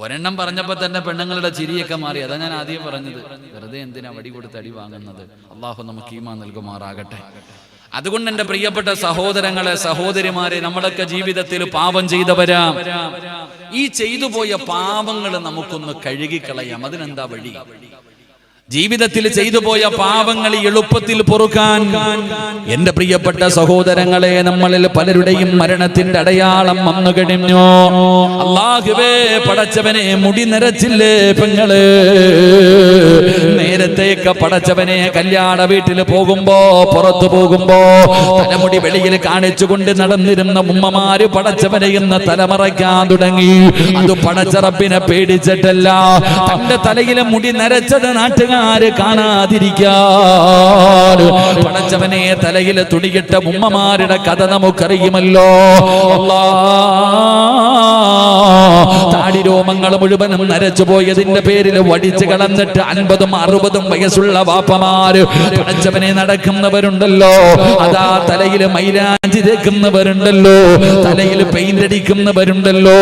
ഒരെണ്ണം പറഞ്ഞപ്പോൾ തന്നെ പെണ്ണുങ്ങളുടെ ചിരിയൊക്കെ മാറി. അതാ ഞാൻ ആദ്യം പറഞ്ഞത്, വെറുതെ എന്തിനാ വടി കൊടുത്ത് അടി വാങ്ങുന്നത്. അള്ളാഹു നമുക്ക് ഈമാൻ നൽകുമാറാകട്ടെ. അതുകൊണ്ട് എൻ്റെ പ്രിയപ്പെട്ട സഹോദരങ്ങളെ, സഹോദരിമാരെ, നമ്മളൊക്കെ ജീവിതത്തിൽ പാപം ചെയ്തവരാ. ഈ ചെയ്തു പോയ പാപങ്ങൾ നമുക്കൊന്ന് കഴുകിക്കളയാം. അതിനെന്താ വഴി? ജീവിതത്തിൽ ചെയ്തു പോയ പാപങ്ങൾ എളുപ്പത്തിൽ പൊറുക്കാൻ എന്റെ പ്രിയപ്പെട്ട സഹോദരങ്ങളെ, നമ്മളിൽ പലരുടെയും മരണത്തിന്റെ അടയാളം വന്നു കഴിഞ്ഞു. അല്ലാഹുവേ പടച്ചവനെ, മുടി നരച്ചില്ലേ പെങ്ങള്? നേരത്തേക്ക് പടച്ചവനെ കല്യാണ വീട്ടിൽ പോകുമ്പോ, പുറത്തു പോകുമ്പോ തലമുടി വെളിയിൽ കാണിച്ചുകൊണ്ട് നടന്നിരുന്ന ഉമ്മമാര് പടച്ചവനെ ഇന്ന് തലമറയ്ക്കാൻ തുടങ്ങി. അത് പടച്ചറപ്പിനെ പേടിച്ചിട്ടല്ല, തന്റെ തലയിലെ മുടി നരച്ചത് നാട്ടുകാർ കാണാതിരിക്കാൻ പടച്ചവനെ തലയിൽ തുണിയിട്ട ഉമ്മമാരുടെ കഥ നമുക്കറിയുമല്ലോ. താടി രോമങ്ങൾ മുഴുവനും നരച്ചു പോയതിന്റെ പേരിൽ വടിച്ചു കളഞ്ഞിട്ട് 50ഉം 60ഉം വയസ്സുള്ള വാപ്പമാര് പടച്ചവനെ നടക്കുന്നവരുണ്ടല്ലോ. അതാ തലയിൽ മൈലാഞ്ചി തേക്കുന്നവരുണ്ടല്ലോ, തലയിൽ പെയിന്റ് അടിക്കുന്നവരുണ്ടല്ലോ.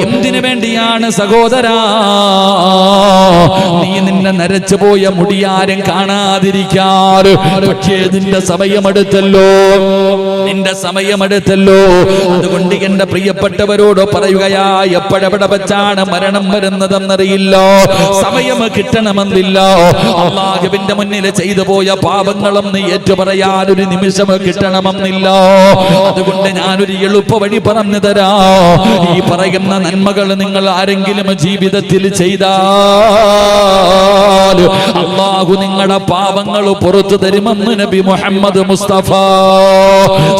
എന്തിനു വേണ്ടിയാണ് സഹോദരാ? നീ നിന്നെ നരച്ചു പോയ മുടിയാരും കാണാതിരിക്കാറ്. പക്ഷേ നിന്റെ സമയമെടുത്തല്ലോ, നിന്റെ സമയമെടുത്തല്ലോ. അതുകൊണ്ട് എന്റെ പ്രിയപ്പെട്ടവരോട് പറയുകയാ, എപ്പോഴെവിടെ വെച്ചാണ് മരണം വരുന്നതെന്നറിയില്ല, സമയം കിട്ടണമെന്നില്ല. അല്ലാഹുവിന്റെ മുന്നിൽ ചെയ്തു പോയ പാപങ്ങളൊന്ന് ഏറ്റുപറയാൻ ഒരു നിമിഷം കിട്ടണമെന്നില്ല. അതുകൊണ്ട് ഞാനൊരു എളുപ്പ വഴി പറഞ്ഞു തരാ. ഈ പറയുന്ന നന്മകൾ നിങ്ങൾ ആരെങ്കിലും ജീവിതത്തിൽ ചെയ്താൽ അല്ലാഹു നിങ്ങളുടെ പാപങ്ങൾ പുറത്തു തരുമെന്ന് നബി മുഹമ്മദ് മുസ്തഫ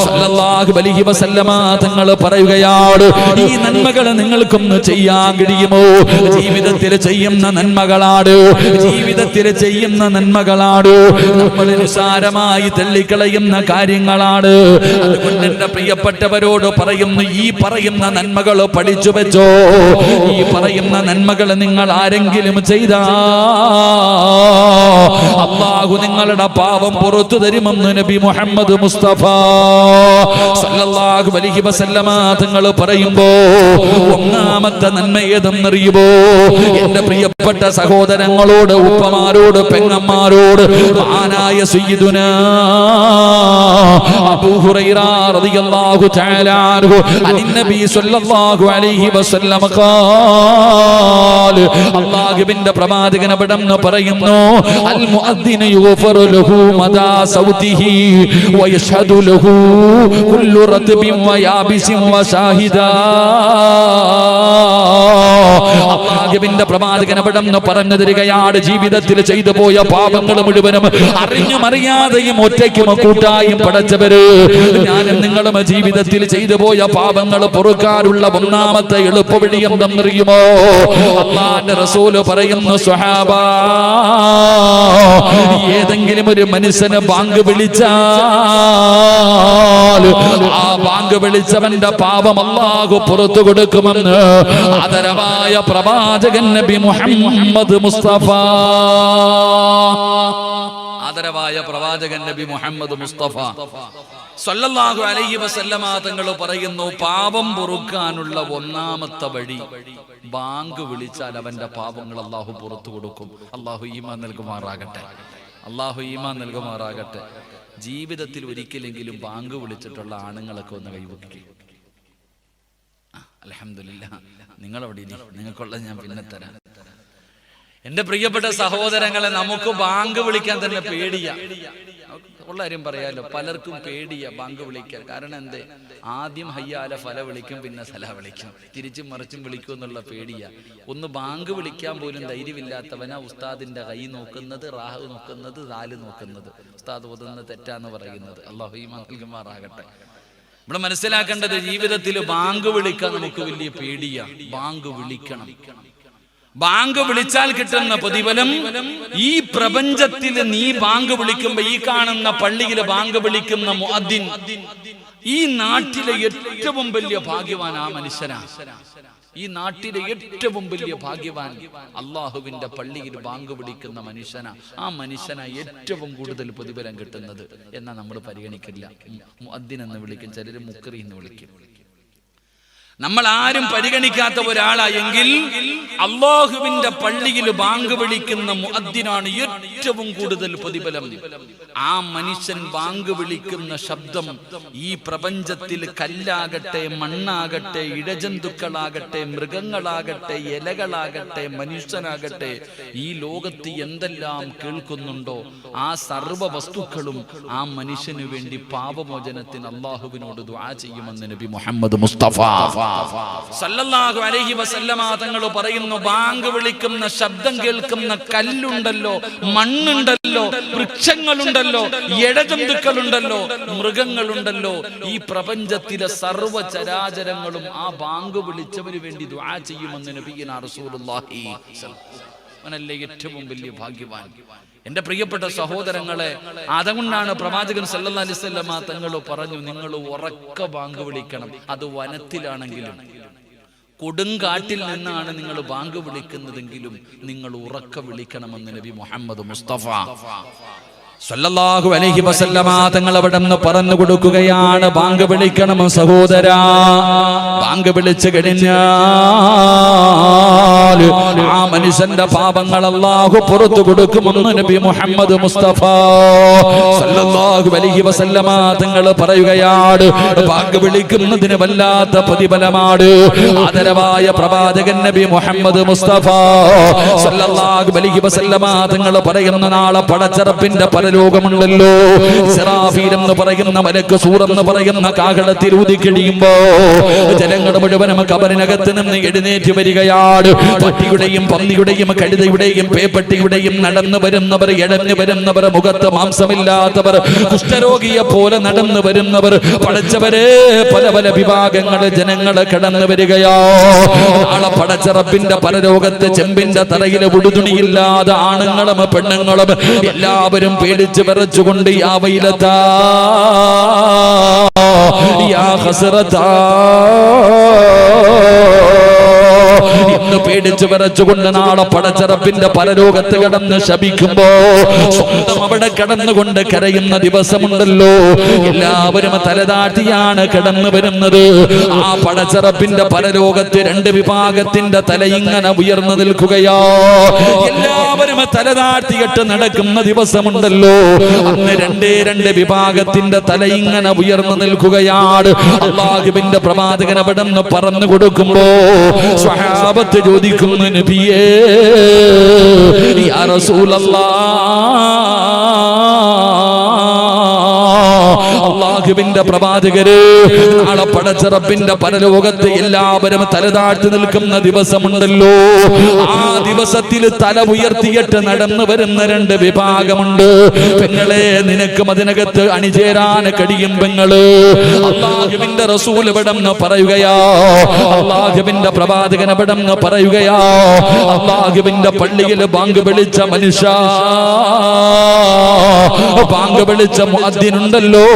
സല്ലല്ലാഹു അലൈഹി വസല്ലമ തങ്ങൾ പറയുകയാണ്. ഈ നന്മകൾ നിങ്ങൾക്കൊന്ന് ചെയ്യാൻ കഴിയുമോ? ജീവിതത്തിൽ ചെയ്യുന്ന നന്മകളാണ്, ജീവിതത്തിൽ ചെയ്യുന്ന നന്മകളാണ്. നമ്മൾ നിസ്സാരമായി തള്ളിക്കളയുന്ന കാര്യങ്ങളാണ്. അതുകൊണ്ട് എന്റെ പ്രിയപ്പെട്ടവരോട് പറയുന്നു, ഈ പറയുന്ന നന്മകൾ പഠിച്ചു വെച്ചോ. ഈ പറയുന്ന നന്മകൾ നിങ്ങൾ ആരെങ്കിലും ചെയ്താ അല്ലാഹു നിങ്ങളുടെ പാപം പുറത്തു തരുമെന്ന് നബി മുഹമ്മദ് മുസ്തഫ സല്ലല്ലാഹു അലൈഹി വസല്ലമ തങ്ങൾ പറയുമ്പോ ഒന്നാമത്തെ നന്മ ഏതെന്നറിയുമോ? എന്റെ പ്രിയപ്പെട്ട സഹോദരങ്ങളോട്, ഉപ്പമാരോട്, പെങ്ങന്മാരോട്, മഹാനായ സയ്യിദുനാ അബൂ ഹുറൈറ റളിയല്ലാഹു തആല അൻഹു അൻ നബി സല്ലല്ലാഹു അലൈഹി വസല്ലം ഖാൽ, അല്ലാഹുവിന്റെ പ്രവാചകൻ അവിടെന്ന് പറയുന്നു, അൽ മുഅദ്ദിനു യുഗ്ഫറു ലഹു മദാ സൗതിഹി വയശ്ഹദു ലഹു കുല്ലു റത്ബിൻ വയാബിസിൻ വശാഹിദാ. അല്ലാഹുവിന്റെ പ്രവാചകൻ അവിടെന്ന് പറഞ്ഞു തരികയാണ്, ജീവിതത്തിൽ ചെയ്തു പോയ പാപങ്ങൾ മുഴുവനും അറിഞ്ഞും അറിയാതെയും ഒറ്റയ്ക്കും കൂട്ടായും പടച്ചവര് ഞാനും നിങ്ങളും ജീവിതത്തിൽ ചെയ്തു പോയ പാപങ്ങൾ പൊറുക്കാനുള്ള ഒന്നാമത്തെ എളുപ്പവഴി എന്തെന്നറിയുമോ? അല്ലാഹുവിന്റെ റസൂൽ പറയുന്നു, സ്വഹാബാ, ഏതെങ്കിലും ഒരു മനുഷ്യന് ബാങ്ക് വിളിച്ചാൽ ആ ബാങ്ക് വിളിച്ചവന്റെ പാപം അല്ലാഹു പുറത്തു കൊടുക്കുമെന്ന് ആദരവായ പ്രവാചകൻ നബി മുഹമ്മദ് മുസ്തഫ. ആദരവായ പ്രവാചകൻ നബി മുഹമ്മദ് മുസ്തഫ സല്ലല്ലാഹു അലൈഹി വസല്ലമ തങ്ങൾ പറയുന്നു, പാപം പൊറുക്കാനുള്ള ഒന്നാമത്തെ വഴി ബാങ്ക് വിളിച്ചാൽ അവന്റെ പാപങ്ങൾ അല്ലാഹു പുറത്തു കൊടുക്കും. അല്ലാഹു ഈമാൻ നൽകുമാറാകട്ടെ, അല്ലാഹു ഈമാൻ നൽകുമാറാകട്ടെ. ജീവിതത്തിൽ ഒരിക്കലെങ്കിലും ബാങ്ക് വിളിച്ചിട്ടുള്ള ആണുങ്ങളൊക്കെ ഒന്ന് കൈവയ്ക്കും. അൽഹംദുലില്ലാഹ്, നിങ്ങളവിടെ നിങ്ങൾക്കുള്ള ഞാൻ പിന്നെ തരാം. എന്റെ പ്രിയപ്പെട്ട സഹോദരങ്ങളെ, നമുക്ക് ബാങ്ക് വിളിക്കാൻ തന്നെ പേടിയാ. ഉള്ള കാര്യം പറയാലോ, പലർക്കും പേടിയാ ബാങ്ക് വിളിക്കാൻ. കാരണം എന്തേ? ആദ്യം ഹയ്യാല ഫല വിളിക്കും, പിന്നെ സല വിളിക്കും, തിരിച്ചും മറിച്ചും വിളിക്കും എന്നുള്ള പേടിയാ. ഒന്ന് ബാങ്ക് വിളിക്കാൻ പോലും ധൈര്യമില്ലാത്തവനാ ഉസ്താദിന്റെ കൈ നോക്കുന്നത്, റാഹ് നോക്കുന്നത്, ദാല് നോക്കുന്നത്, ഉസ്താദ് ഓതുന്നത് തെറ്റാന്ന് പറയുന്നത്. അല്ലാഹു ഈമാൻ നൽകുമാറാകട്ടെ. ഇവിടെ മനസ്സിലാക്കേണ്ടത്, ജീവിതത്തിൽ ബാങ്ക് വിളിക്കാൻ നമുക്ക് വലിയ പേടിയാ. ബാങ്ക് വിളിക്കണം. ബാങ്ക് വിളിച്ചാൽ കിട്ടുന്ന പ്രതിഫലം, ഈ പ്രപഞ്ചത്തിൽ നീ ബാങ്ക് വിളിക്കുമ്പോ ഈ കാണുന്ന പള്ളിയിൽ ബാങ്ക് വിളിക്കുന്ന മുഅദ്ദിൻ ഈ നാട്ടിലെ ഏറ്റവും വലിയ ഭാഗ്യവാൻ ആ മനുഷ്യനാണ്. ഈ നാട്ടിലെ ഏറ്റവും വലിയ ഭാഗ്യവാൻ അള്ളാഹുവിന്റെ പള്ളിയിൽ ബാങ്ക് വിളിക്കുന്ന മനുഷ്യനാ. ആ മനുഷ്യനാ ഏറ്റവും കൂടുതൽ പ്രതിഫലം കിട്ടുന്നത്. എന്നാ നമ്മൾ പരിഗണിക്കില്ല. മുഅദ്ദിൻ എന്ന് വിളിക്കും, ചിലര് മുക്രി എന്ന് വിളിക്കും. നമ്മൾ ആരും പരിഗണിക്കാത്ത ഒരാളായെങ്കിൽ അല്ലാഹുവിന്റെ പള്ളിയിൽ ബാങ്ക് വിളിക്കുന്ന മുഅദ്ദിനാണ് ഏറ്റവും കൂടുതൽ പ്രതിഫലം. ആ മനുഷ്യൻ ബാങ്ക് വിളിക്കുന്ന ശബ്ദം ഈ പ്രപഞ്ചത്തിൽ കല്ലാകട്ടെ, മണ്ണാകട്ടെ, ഇഴജന്തുക്കളാകട്ടെ, മൃഗങ്ങളാകട്ടെ, ഇലകളാകട്ടെ, മനുഷ്യനാകട്ടെ, ഈ ലോകത്ത് എന്തെല്ലാം കേൾക്കുന്നുണ്ടോ ആ സർവ്വ വസ്തുക്കളും ആ മനുഷ്യന് വേണ്ടി പാപമോചനത്തിന് അല്ലാഹുവിനോട് ദുആ ചെയ്യുമെന്ന് നബി മുഹമ്മദ് മുസ്തഫ സല്ലല്ലാഹു അലൈഹി വസല്ലമ തങ്ങൾ പറയുന്നു, ബാങ്ക് വിളിക്കുന്ന ശബ്ദം കേൾക്കുന്ന കല്ലുണ്ടല്ലോ, മണ്ണുണ്ടല്ലോ, വൃക്ഷങ്ങളുണ്ടല്ലോ, ഇഴജന്തുക്കളുണ്ടല്ലോ, മൃഗങ്ങളുണ്ടല്ലോ, ഈ പ്രപഞ്ചത്തിലെ സർവ്വ ചരാചരങ്ങളും ആ ബാങ്ക് വിളിച്ചവന് വേണ്ടി ദുആ ചെയ്യുമെന്ന് നബിയുനാ റസൂലുള്ളാഹി. അവനല്ലേ ഏറ്റവും വലിയ ഭാഗ്യവാൻ. എന്റെ പ്രിയപ്പെട്ട സഹോദരങ്ങളെ, അതുകൊണ്ടാണ് പ്രവാചകൻ സല്ലല്ലാഹു അലൈഹി വസല്ലമ തങ്ങൾ പറഞ്ഞു, നിങ്ങൾ ഉറക്ക ബാങ്ക് വിളിക്കണം. അത് വനത്തിലാണെങ്കിലും കൊടുങ്കാട്ടിൽ നിന്നാണ് നിങ്ങൾ ബാങ്ക് വിളിക്കുന്നതെങ്കിലും നിങ്ങൾ ഉറക്ക വിളിക്കണമെന്ന് നബി മുഹമ്മദ് മുസ്തഫ സല്ലല്ലാഹു അലൈഹി വസല്ലമ തങ്ങൾ അവിടെ നിന്ന് പറഞ്ഞു കൊടുക്കുകയാണ്, ബാങ്ക് വിളിക്കണം സഹോദരാ. ബാങ്ക് വിളിച്ചു കഴിഞ്ഞാൽ ആ മനുഷ്യന്റെ പാപങ്ങൾ അല്ലാഹു പുറത്തു കൊടുക്കുമെന്ന് നബി മുഹമ്മദ് മുസ്തഫ സല്ലല്ലാഹു അലൈഹി വസല്ലമ തങ്ങൾ പറയുകയാണ്, ബാങ്ക് വിളിക്കുന്നതിന് വല്ലാത്ത പ്രതിഫലമാണ്. ആദരവായ പ്രവാചകൻ നബി മുഹമ്മദ് മുസ്തഫ സല്ലല്ലാഹു അലൈഹി വസല്ലമ തങ്ങൾ പറയുന്ന, നാളെ പടച്ചറപ്പിന്റെ ലോകമുണ്ടല്ലോ, ഇസ്രാഫീൽ എന്ന് പറയുന്ന മലക്ക് സൂർ എന്ന് പറയുന്ന കാഹളത്തിൽ ഊതിക്കഴിയുമ്പോ ജനങ്ങൾ മുഴുവനും ഖബറിനകത്ത് നിന്ന് എഴുന്നേറ്റ് വരികയാണ്. പട്ടിയുടെയും പന്നിയുടെയും കഴുതയുടെയും പേപ്പട്ടിയുടെയും നടന്നു വരുന്നവർ, ഇഴഞ്ഞു വരുന്നവർ, മുഖത്ത് മാംസമില്ലാത്തവർ, കുഷ്ഠരോഗിയെ പോലെ നടന്നു വരുന്നവർ, പടച്ചവരെ പല പല വിഭാഗങ്ങൾ ജനങ്ങൾ കടന്നു വരികയോ. നാളെ പടച്ചറപ്പിന്റെ പരലോകത്ത് ചെമ്പിന്റെ തറയിലെ ഉടുതുണിയില്ലാതെ ആണുങ്ങളും പെണ്ണുങ്ങളും എല്ലാവരും പേടിച്ച് വിറച്ചുകൊണ്ട് യാ വൈലതാ യാ ഹസ്റതാ എന്ന് പേടിച്ച് വിറച്ചുകൊണ്ട് നാളെ പടച്ചറപ്പിന്റെ പരലോകത്ത് കടന്ന് ശപിക്കുമ്പോ സ്വന്തം അവിടെ കടന്നുകൊണ്ട് കരയുന്ന ദിവസമുണ്ടല്ലോ. എല്ലാവരും തലതാട്ടിയാണ് കടന്നു വരുന്നത്. ആ പടച്ചറപ്പിന്റെ പരലോകത്ത് രണ്ട് വിഭാഗത്തിന്റെ തല ഇങ്ങനെ ഉയർന്നു നിൽക്കുകയോ. എല്ലാവരും തലതാട്ടിയിട്ട് നടക്കുന്ന ദിവസമുണ്ടല്ലോ. അന്ന് രണ്ട് വിഭാഗത്തിന്റെ തല ഇങ്ങനെ ഉയർന്നു നിൽക്കുകയാണ്. അല്ലാഹുവിന്റെ പ്രവാചകൻ അവിടെ നിന്ന് പറഞ്ഞു കൊടുക്കുമ്പോ സ്വഹാബത്ത് ചോദിക്കുന്നു, നബിയേ യാ റസൂലല്ലാഹ്, അല്ലാഹുവിന്റെ പ്രവാചകരെ, നാളെ പടച്ചറപ്പിന്റെ പരലോകത്ത് എല്ലാവരും തലതാഴ്ത്തി നിൽക്കുന്ന ദിവസമുണ്ടല്ലോ. ആ ദിവസത്തിൽ തല ഉയർത്തിയിട്ട് നടന്നു വരുന്ന രണ്ട് വിഭാഗമുണ്ട്. പെങ്ങളെ, നിനക്കും അതിനകത്ത് അണിചേരാൻ കഴിയും പെങ്ങള്. അല്ലാഹുവിന്റെ റസൂൽ ഇവിടെന്ന് പറയുകയാ, അല്ലാഹുവിന്റെ പ്രവാചകൻ ഇവിടെന്ന് പറയുകയാ, അല്ലാഹുവിന്റെ പള്ളിയിൽ ബാങ്ക് വിളിച്ച മനുഷ്യ, ബാങ്ക് വിളിച്ച മുഅദ്ദിനുണ്ടല്ലോ,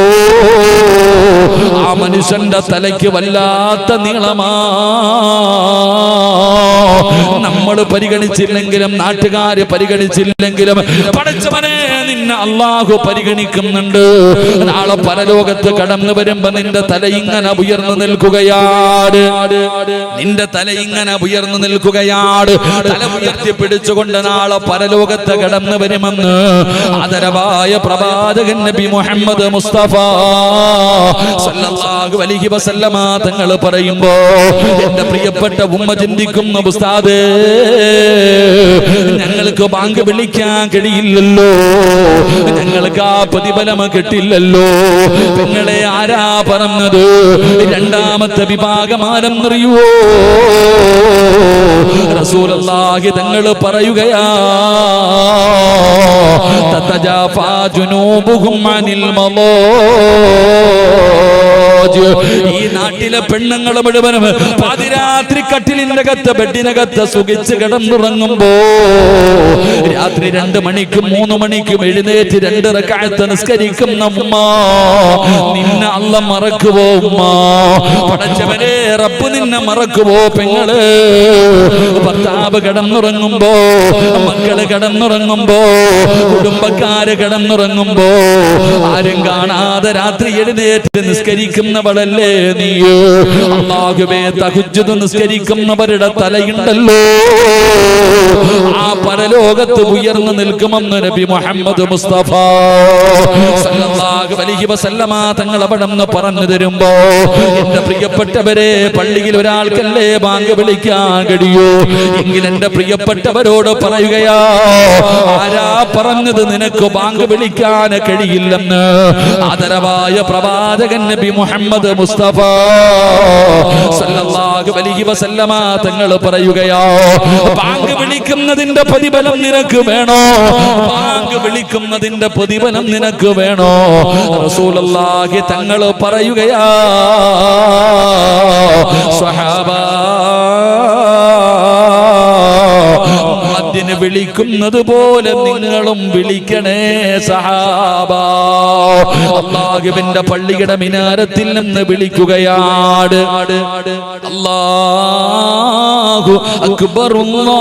ആ മനുഷ്യന്റെ തലയ്ക്ക് വല്ലാത്ത നീളമാ. നമ്മൾ പരിഗണിച്ചില്ലെങ്കിലും നാട്ടുകാര് പരിഗണിച്ചില്ലെങ്കിലും പടച്ചവനെ നിന്നെ അല്ലാഹു പരിഗണിക്കുന്നുണ്ട്. നാളെ പരലോകത്ത് കടന്നു വരുമ്പോ നിന്റെ തല ഇങ്ങനെ ഉയർന്നു നിൽക്കുകയാണ്. നിന്റെ തല ഇങ്ങനെ ഉയർന്നു നിൽക്കുകയാണ്. തല ഉയർത്തി പിടിച്ചുകൊണ്ട് നാളെ പരലോകത്ത് കടന്നു വരുമെന്ന് ആദരവായ പ്രവാചകൻ നബി മുഹമ്മദ് മുസ്തഫ സല്ലല്ലാഹു അലൈഹി വസല്ലമ തങ്ങൾ പറയുമ്പോ എന്റെ പ്രിയപ്പെട്ട ഉമ്മ ചിന്തിക്കുന്ന ഉസ്താദേ, ഞങ്ങൾക്ക് ബാങ്ക് വിളിക്കാൻ കഴിയില്ലല്ലോ, ഞങ്ങൾക്ക് ആ പ്രതിഫലം കിട്ടില്ലല്ലോ. പെങ്ങളെ, ആരാ പറഞ്ഞത്? രണ്ടാമത്തെ വിഭാഗം ആരെന്നറിയുവോ? റസൂലുള്ളാഹി തങ്ങൾ പറയുകയാ, തതജാഫാ ജുനൂബുഹും അനിൽ മളാജ്. ഈ നാട്ടിലെ പെണ്ണുങ്ങൾ മുഴുവനും പാതിരാത്രി കട്ടിലിന്റെ അകത്ത് ബെഡിനകത്ത് സുഖിച്ച് കിടന്നുറങ്ങുമ്പോ രാത്രി 2 മണിക്കും 3 മണിക്കും എഴുന്നേറ്റ് 2 റക്അത്ത് നിസ്കരിക്കുന്ന ഉമ്മ, നിന്നെ അല്ല മറക്കുവോ ഉമ്മ? പടച്ചവനെ, റബ്ബ് നിന്നെ മറക്കുവോ പെങ്ങള്? ഭർത്താവ് കിടന്നുറങ്ങുമ്പോ, മക്കള് കിടന്നുറങ്ങുമ്പോ കിടന്നുറങ്ങുമ്പോ, കുടുംബക്കാര് കിടന്നുറങ്ങുമ്പോ, ആരും കാണാതെ രാത്രി എഴുന്നേറ്റ് നിസ്കരിക്കുന്നവളല്ലേ നീ? അല്ലാഹുവേ, തഹജ്ജുദ് നിസ്കരിക്കുന്നവരുടെ തലയുണ്ടല്ലോ, ആ പരലോകത്ത് ഉയർന്നു നിൽക്കുമെന്ന് നബി മുഹമ്മദ് മുസ്തഫ സല്ലല്ലാഹു അലൈഹി വസല്ലമ തങ്ങൾ അവിടെ നിന്ന് പറഞ്ഞു തരുമ്പോ, എന്റെ പ്രിയപ്പെട്ടവരെ, പള്ളിയിൽ ഒരാൾക്കല്ലേ ബാങ്ക് വിളിക്കാൻ കഴിയൂ? എങ്കിൽ എന്റെ പ്രിയപ്പെട്ടവരോട് പറയുകയാ, ആരാ പറഞ്ഞത് നിനക്ക് ബാങ്ക് വിളിക്കാൻ കഴിയില്ലെന്ന്? ആദരവായ പ്രവാചകൻ നബി മുഹമ്മദ് മുസ്തഫ സല്ലല്ലാഹു അലൈഹി വസല്ലമ തങ്ങൾ പറയുകയാ, ബാങ്ക് വിളിക്കുന്നതിന്റെ പ്രതിഫലം നിനക്ക് വേണോ? ബാങ്ക് വിളിക്കുന്നതിന്റെ പ്രതിഫലം നിനക്ക് വേണോ? റസൂലുള്ളാഹി തങ്ങൾ പറയുകയാ, സ്വഹാബാ, മുഅദ്ദിൻ വിളിക്കുന്നത് പോലെ നിങ്ങളും വിളിക്കണേ സഹാബാ. അല്ലാഹുവിന്റെ പള്ളിയുടെ മിനാരത്തിൽ നിന്ന് വിളിക്കുകയാണ്, അല്ലാഹു അക്ബർ, അല്ലാഹു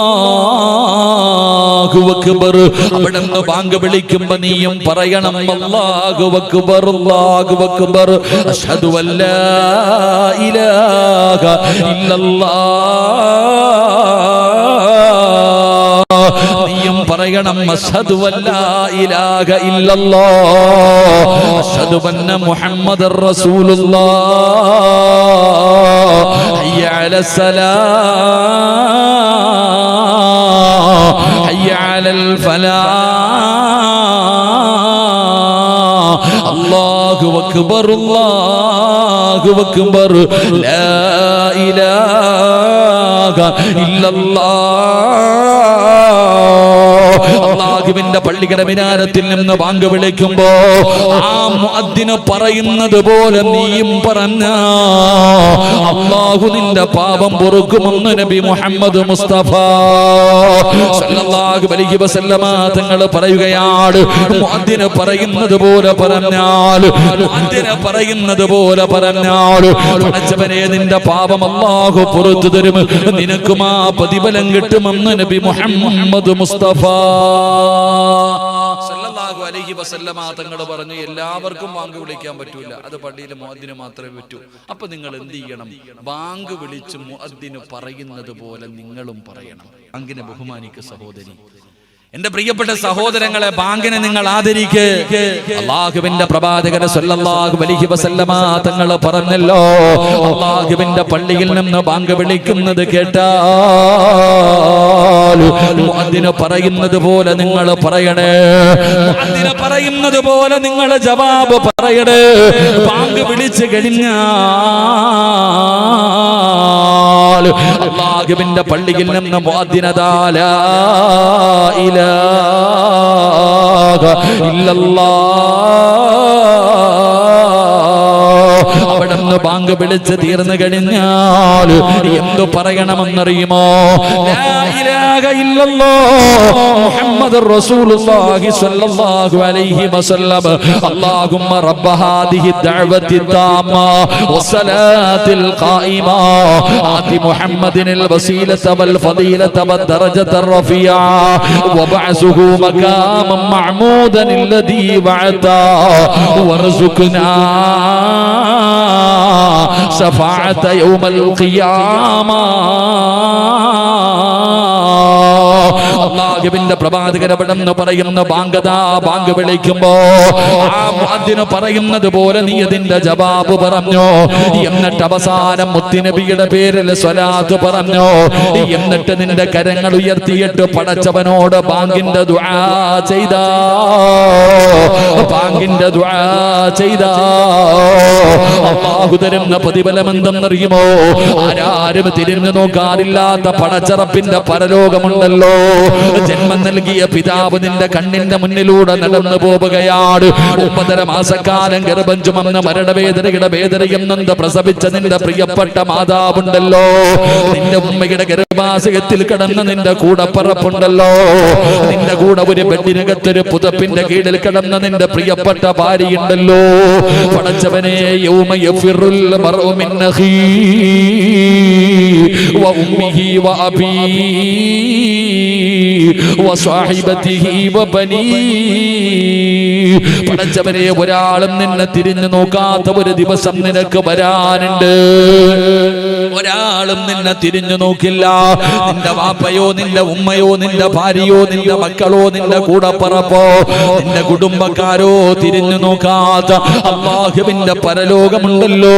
അക്ബർ. അവിടെ നിന്ന് ബാങ്ക് വിളിക്കുമ്പോ നീയും പറയണം, അല്ലാഹു അക്ബർ, അല്ലാഹു അക്ബർ, അശ്ഹദു അല്ലാ ഇലാഹ ഇല്ലല്ലാഹ്. നീയും പറയണം, അശ്ഹദു അല്ലാ ഇലാഹ ഇല്ലല്ലാഹ്, അശ്ഹദു അന്ന മുഹമ്മദർ റസൂലുള്ളാഹ്, ഹയ്യ അലസ്സലാം, ഹയ്യ അലൽ ഫലാഹ്, അല്ലാഹു അക്ബർ, അല്ലാഹു അക്ബർ, ലാ ഇലാഹ ഇല്ലല്ലാഹ്. അല്ലാഹുവിന്റെ പള്ളിയുടെ മിനാരത്തിൽ നിന്ന് ബാങ്ക് വിളിക്കുമ്പോ ആ മുഅദ്ദിൻ പറയുന്നത് പോലെ നീയും പറഞ്ഞ, അല്ലാഹു നിന്റെ പാപം പൊറുക്കുമെന്ന് നബി മുഹമ്മദ് മുസ്തഫ സല്ലല്ലാഹു അലൈഹി വസല്ലമ തങ്ങൾ പറയുകയാണ്. മുഅദ്ദിൻ പറയുന്നത് പോലെ പറഞ്ഞാൽ, മുഅദ്ദിൻ പറയുന്നത് പോലെ പറഞ്ഞാൽ, പടച്ചവനെ നിന്റെ പാപം അല്ലാഹു പുറത്തു തരും, നിനക്കും ആ പ്രതിഫലം കിട്ടുമെന്ന് നബി മുഹമ്മദ് മുസ്തഫ സല്ലല്ലാഹു അലൈഹി വസല്ലമ തങ്ങൾ പറഞ്ഞു. എല്ലാവർക്കും ബാങ്ക് വിളിക്കാൻ പറ്റൂല, അത് പള്ളിയിലെ മുഅദ്ദിന് മാത്രമേ പറ്റൂ. അപ്പൊ നിങ്ങൾ എന്ത് ചെയ്യണം? ബാങ്ക് വിളിച്ച് മുഅദ്ദിന് പറയുന്നത് പോലെ നിങ്ങളും പറയണം. ബാങ്കിനെ ബഹുമാനിക്കുക സഹോദരി. എന്റെ പ്രിയപ്പെട്ട സഹോദരങ്ങളെ, ബാങ്കിനെ നിങ്ങൾ ആദരിക്ക്. അല്ലാഹുവിന്റെ പ്രവാചകൻ സല്ലല്ലാഹു അലൈഹി വസല്ലമ തങ്ങൾ പറഞ്ഞല്ലോ, അല്ലാഹുവിന്റെ പള്ളിയിൽ നിന്ന് ബാങ്ക് വിളിക്കുന്നത് കേട്ടാൽ മുഅദ്ദിന് പറയുന്നത് പോലെ നിങ്ങൾ പറയണേ. മുഅദ്ദിന് പറയുന്നത് പോലെ നിങ്ങൾ ജവാബ് പറയണേ. ബാങ്ക് വിളിച്ചു കഴിഞ്ഞാൽ അല്ലാഹുവിന്റെ പള്ളിയിൽ നിന്ന് മുഅദ്ദിൻ ലാ ഇലാഹ ഇല്ലല്ലാഹ്, അവിടുന്ന് ബാങ്ക് വിളിച്ച് തീർന്നു കഴിഞ്ഞാൽ എന്തു പറയണമെന്നറിയുമോ? ലാ ഇലാഹ ഇല്ലല്ലാഹ് മുഹമ്മദുർ റസൂലുള്ളാഹി സ്വല്ലല്ലാഹു അലൈഹി വസല്ലം, അല്ലാഹുമ്മ റബ്ബ ഹാദിഹി ദഅവതി താമ്മ വസ്സലാത്തിൽ ഖായിമ ആതി മുഹമ്മദിനിൽ വസീലത വൽ ഫളീലത വദ്ദറജത റഫിയ വബഅസുഹു മഖാമൻ മഅമൂദൻ الذي വഅത വർസുഖ്നാ ശഫാഅത യൗമൽ ഖിയാമ. അല്ലാഹുവിന്റെ പ്രവാചകൻ അവിടെന്ന് പറയുന്ന ബാങ്ക് വിളിക്കുമ്പോ ആ മുഅദ്ദിൻ പറയുന്നത് പോലെ നീ അതിന്റെ ജവാബ് പറഞ്ഞു. എന്നിട്ട് അവസാനം മുത്തുനബിയുടെ പേരിൽ സ്വലാത്ത് പറഞ്ഞു. എന്നിട്ട് നിന്റെ കരങ്ങൾ ഉയർത്തിയിട്ട് പടച്ചവനോട് ബാങ്കിന്റെ ദുആ ചെയ്താ, ബാങ്കിന്റെ ദുആ ചെയ്താ അല്ലാഹു തരുന്ന പ്രതിഫലം എന്തെന്നറിയുമോ? ആരാരും തിരിഞ്ഞു നോക്കാറില്ലാത്ത പടച്ചറപ്പിന്റെ പരലോകമുണ്ടല്ലോ. ജന്മം നൽകിയ പിതാവ് നിന്റെ കണ്ണിന്റെ മുന്നിലൂടെ നടന്നു പോവുകയാണ്. 9.5 മാസക്കാലം ഗർഭം ചുമന്ന മരണവേദനയുടെ വേദനയും നൊന്ത് പ്രസവിച്ച നിന്റെ പ്രിയപ്പെട്ട മാതാവുണ്ടല്ലോ. നിന്റെ ഉമ്മയുടെ ഗർഭാശയത്തിൽ കിടന്ന് നിന്റെ കൂടെ പറപ്പുണ്ടല്ലോ. നിന്റെ കൂടെ ഒരു ബെഡിനകത്തൊരു പുതപ്പിന്റെ കീഴിൽ കിടന്ന നിന്റെ പ്രിയപ്പെട്ട ഭാര്യയുണ്ടല്ലോ. പടച്ചവനെ, യൗമ യഫിറുൽ മർഉ മിൻ അഖീഹി വ ഉമ്മിഹി വ അബീഹി വസ്വാഹിബതിഹി വബനീ. പടച്ചവനെ, ഒരാളും നിന്നെ തിരിഞ്ഞു നോക്കാത്ത ഒരു ദിവസം നിനക്ക് വരാനുണ്ട്. ഒരാളും നിന്നെ തിരിഞ്ഞു നോക്കില്ല. നിന്റെ വാപ്പയോ നിന്റെ ഉമ്മയോ നിന്റെ ഭാര്യയോ നിന്റെ മക്കളോ നിന്റെ കൂടപ്പറപ്പോ നിന്റെ കുടുംബക്കാരോ തിരിഞ്ഞു നോക്കാത്ത അല്ലാഹുവിന്റെ പരലോകമുണ്ടല്ലോ.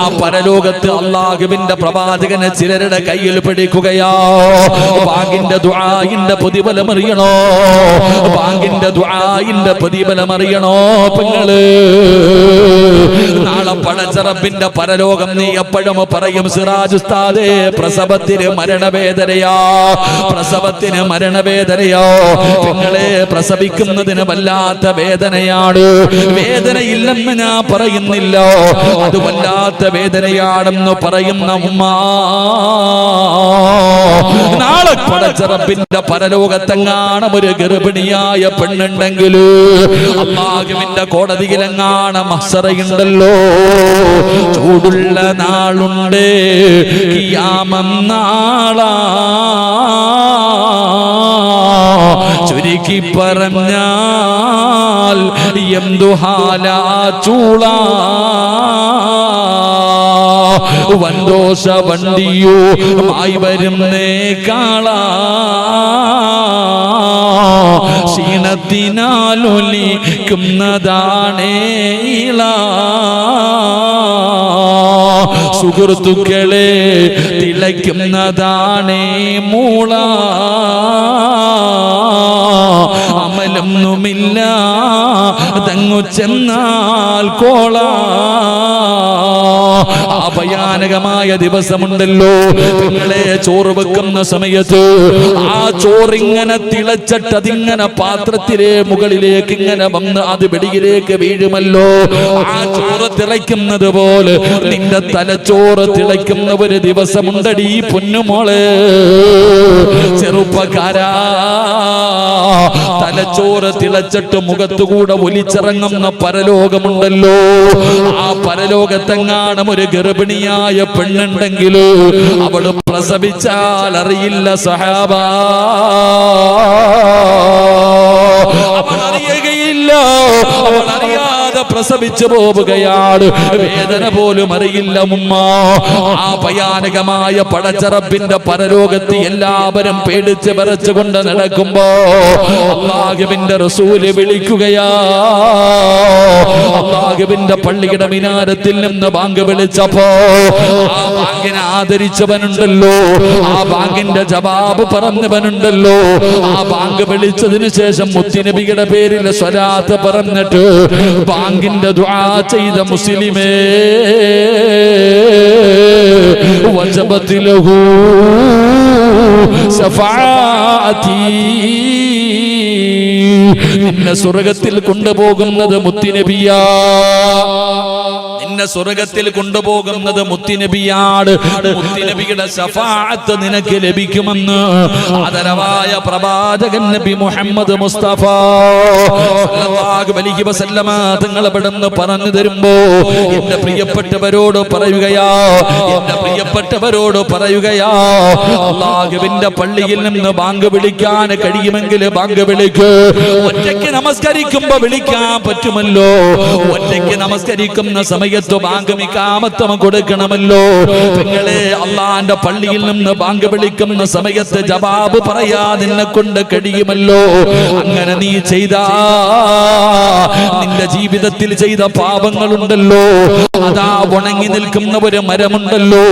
ആ പരലോകത്ത് അല്ലാഹുവിന്റെ പ്രവാചകനെ ചിലരുടെ കയ്യിൽ പിടിക്കുകയാ. ബാങ്കിന്റെ ദുആഇന്റെ പ്രതിഫലമറിയണോ? ബാങ്കിന്റെ ദുആഇന്റെ പ്രതിഫലമറിയണോ പെങ്ങള്? നാളെ പടച്ച റബ്ബിന്റെ പരലോകം നീ എപ്പോഴും പറയും, സിറാജ് ഉസ്താദേ പ്രസവത്തിന് മരണവേദനയാ, പ്രസവത്തിന് മരണവേദനയോ. പെങ്ങളെ, പ്രസവിക്കുന്നതിന് വല്ലാത്ത വേദനയാണ്. വേദനയില്ലെന്ന് ഞാൻ പറയുന്നില്ല, അത് വല്ലാത്ത വേദനയാണെന്ന് പറയുന്ന ഉമ്മ. നാളെ പടച്ച റബ്ബിന്റെ പരലോകത്തെങ്ങാണം ഒരു ഗർഭിണിയായ പെണ്ണുണ്ടെങ്കിൽ അല്ലാഹുവിന്റെ കോടതിയിലെങ്ങാണം മഹ്ശറയുണ്ടല്ലോ. ചൂടുള്ള നാളുണ്ട്, ഖിയാമം നാളാ. ചുരുക്കി പറഞ്ഞാൽ എന്തുഹാലാ ചൂളാ. വൻദോഷ വണ്ടിയോ മായി വരുന്നേ കാളാ. ക്ഷീണത്തിനാലൊലിക്കുന്നതാണേ ഇള. സുഹൃത്തുക്കളെ, തിളയ്ക്കുന്നതാണേ മൂള. അമലൊന്നുമില്ല തങ്ങു ചെന്നാൽ കോള. ആ ഭയാനകമായ ദിവസമുണ്ടല്ലോ നിങ്ങളെ. ചോറ് വെക്കുന്ന സമയത്ത് ആ ചോറിങ്ങനെ തിളച്ചിട്ട് അതിങ്ങനെ പാത്രത്തിലെ മുകളിലേക്ക് ഇങ്ങനെ വന്ന് അത് വെളിയിലേക്ക് വീഴുമല്ലോ. ആ ചോറ് തിളയ്ക്കുന്നത് പോലെ നിന്റെ തലച്ചോറ് തിളയ്ക്കുന്ന ഒരു ദിവസമുണ്ടടി പൊന്നുമോളെ. ചെറുപ്പക്കാരാ, തലച്ചോറ് തിളച്ചിട്ട് മുഖത്തുകൂടെ ഒലിച്ചിറങ്ങുന്ന പരലോകമുണ്ടല്ലോ. ആ പരലോകത്തെങ്ങാണം ഒരു ഗർഭിണിയായ പെണ്ണുണ്ടെങ്കിൽ അവള് പ്രസവിച്ചാൽ അറിയില്ല സഹാബ. അവൾ അറിയുകയില്ല, അവൾ അറിയാതെ പ്രസവിച്ചു പോവുകയാണ്. വേദന പോലും അറിയില്ല ഉമ്മ. ആ ഭയാനകമായ പടച്ച റബ്ബിന്റെ പരലോകത്ത് എല്ലാവരും പേടിച്ച് വിറച്ചുകൊണ്ട് നടക്കുമ്പോ അല്ലാഹുവിന്റെ റസൂല് വിളിക്കുകയാ. അല്ലാഹുവിന്റെ പള്ളിയുടെ മിനാരത്തിൽ നിന്ന് ബാങ്ക് വിളിച്ചപ്പോ ആ ബാങ്കിനെ ആദരിച്ചവനുണ്ടല്ലോ, ആ ബാങ്കിന്റെ ജവാബ് പറഞ്ഞവനുണ്ടല്ലോ. ആ ബാങ്ക് വിളിച്ചതിന് ശേഷം മുത്തുനബിയുടെ പേരിൽ സ്വലാത്ത് പറഞ്ഞിട്ട് ബാങ്കിന്റെ ദുആ ചെയ്ത മുസ്ലിമേ, വജബത് ലഹു ശഫാഅതി. നിന്നെ സ്വർഗ്ഗത്തിൽ കൊണ്ടുപോകുന്നത് മുത്തുനബിയാ. നിന്നെ സ്വർഗ്ഗത്തിൽ കൊണ്ടുപോകുന്നത് മുത്തുനബിയാണ്. മുത്തുനബിയുടെ ശഫാഅത്ത് നിനക്ക് ലഭിക്കുമെന്ന് ആദരവായ പ്രവാചകൻ നബി മുഹമ്മദ് മുസ്തഫ സല്ലല്ലാഹു അലൈഹി വസല്ലമ തങ്ങൾ ഇവിടുന്ന് പറഞ്ഞു തരുമ്പോ എന്റെ പ്രിയപ്പെട്ടവരോട് പറയുകയാ, എന്റെ പ്രിയപ്പെട്ടവരോട് പറയുകയാ, അല്ലാഹുവിന്റെ പള്ളിയിൽ നിന്ന് ബാങ്ക് വിളിക്കാൻ കഴിയുമെങ്കിൽ ബാങ്ക് വിളിക്ക്. ഒറ്റയ്ക്ക് നമസ്കരിക്കുമ്പോ വിളിക്കാൻ പറ്റുമല്ലോ. ഒറ്റയ്ക്ക് നമസ്കരിക്കുന്ന സമയത്ത് ബാങ്ക് ഇഖാമത്തും കൊടുക്കണമല്ലോ. നിങ്ങളെ, അള്ളാന്റെ പള്ളിയിൽ നിന്ന് ബാങ്ക് വിളിക്കുന്ന സമയത്ത് ജവാബ് പറയാ നിന്നെ കൊണ്ട് കഴിയുമല്ലോ. അങ്ങനെ നീ ചെയ്താ നിന്റെ ജീവിതത്തിൽ ചെയ്ത പാപങ്ങളുണ്ടല്ലോ, അതാ ഉണങ്ങി നിൽക്കുന്ന ഒരു മരമുണ്ടല്ലോ,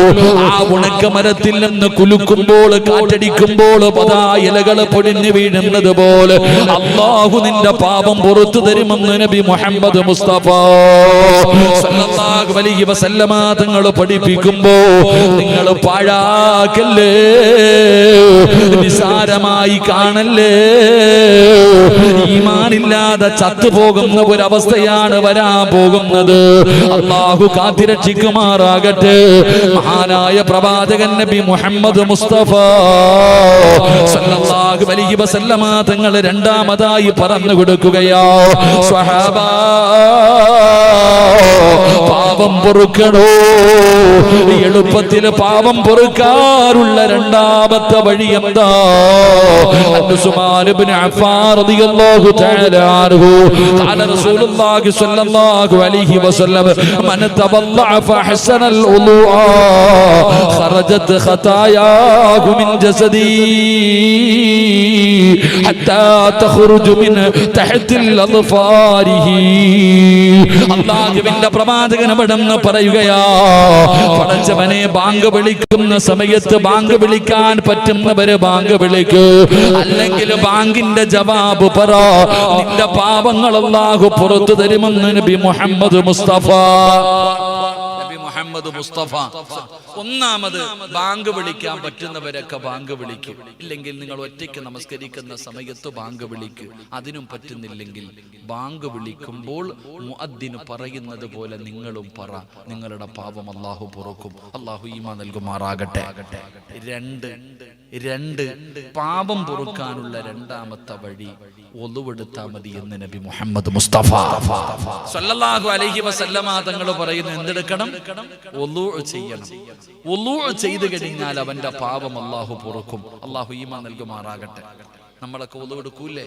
ആ ഉണക്ക മരത്തിൽ നിന്ന് കുലുക്കുമ്പോൾ കാറ്റടിക്കുമ്പോൾ അതാ ഇലകൾ പൊടിഞ്ഞു വീഴുന്നത് പോലെ അല്ലാഹു നിന്റെ പാപം പുറത്തു തരുമെന്ന് നബി മുഹമ്മദ് മുസ്തഫ സല്ലല്ലാഹു അലൈഹി വസല്ലമ തങ്ങൾ പഠിപ്പിക്കുമ്പോ നിങ്ങൾ പാഴാക്കല്ലേ, നിസാരമായി കാണല്ലേ. ഈമാനില്ലാതെ ചത്തുപോകുന്ന ഒരവസ്ഥയാണ് വരാൻ പോകുന്നത്. അല്ലാഹു കാത്തിരക്ഷിക്കുമാറാകട്ടെ. മഹാനായ പ്രവാചകൻ നബി മുഹമ്മദ് മുസ്തഫ സല്ലല്ലാഹു അലൈഹി വസല്ലമ തങ്ങൾ രണ്ടാമതായി പറഞ്ഞു കൊടുക്കുകയാ, സ്വഹാബാ പാപം പൊറുക്കണോ? എളുപ്പത്തിൽ പാപം പൊറുക്കാറുള്ള രണ്ടാമത്തെ വഴി എന്താ? ഉസ്മാൻ ഇബ്നു അഫ്ഫാൻ റളിയല്ലാഹു തആല അൻഹു ഖാല റസൂലുള്ളാഹി സ്വല്ലല്ലാഹു അലൈഹി വസല്ലം മൻ തവല്ലഅ ഫഹസനൽ ഉളൂഅ ഖറജത് ഖതായാഹു മിൻ ജസദി ഹത്താ തഖറുജു മിൻ തഹ്തിൽ അദ്ഫാരിഹി. അല്ലാഹുവിന്റെ പ്രവാചകൻ അവിടുന്ന് പറയുകയാ, പടച്ചവനെ ബാങ്ക് വിളിക്കുന്ന സമയത്ത് ബാങ്ക് വിളിക്കാൻ പറ്റുന്നവര് ബാങ്ക് വിളിക്കൂ, അല്ലെങ്കിൽ ബാങ്കിന്റെ ജവാബ് പറ. നിന്റെ പാപങ്ങൾ അല്ലാഹു പുറത്തു തരുമെന്ന് നബി മുഹമ്മദ് മുസ്തഫ. ഒന്നാമത് ബാങ്ക് വിളിക്കാൻ പറ്റുന്നവരൊക്കെ ബാങ്ക് വിളിക്കും, ഇല്ലെങ്കിൽ നിങ്ങൾ ഒറ്റയ്ക്ക് നമസ്കരിക്കുന്ന സമയത്ത് ബാങ്ക് വിളിക്കും. അതിനും പറ്റുന്നില്ലെങ്കിൽ ബാങ്ക് വിളിക്കുമ്പോൾ മുഅദ്ദിന് പറയുന്നത് പോലെ നിങ്ങളും പറ. നിങ്ങളുടെ പാപം അല്ലാഹു പൊറുക്കും. അല്ലാഹു ഈമാൻ നൽകുമാറാകട്ടെ. രണ്ട് പാപം പൊറുക്കാനുള്ള രണ്ടാമത്തെ വഴി ഒളുവെടുത്താ മതി എന്ന് നബി മുഹമ്മദ് മുസ്തഫ സല്ലല്ലാഹു അലൈഹി വസല്ലമ തങ്ങൾ പറയുന്നു. എന്തെടുക്കണം? ഒളു ചെയ്യണം. ഒളു ചെയ്തു കഴിഞ്ഞാൽ അവന്റെ പാപം അല്ലാഹു പൊറുക്കും. അല്ലാഹു ഈമാൻ നൽകുമാറാകട്ടെ. നമ്മളൊക്കെ ഒളു എടുക്കൂലേ?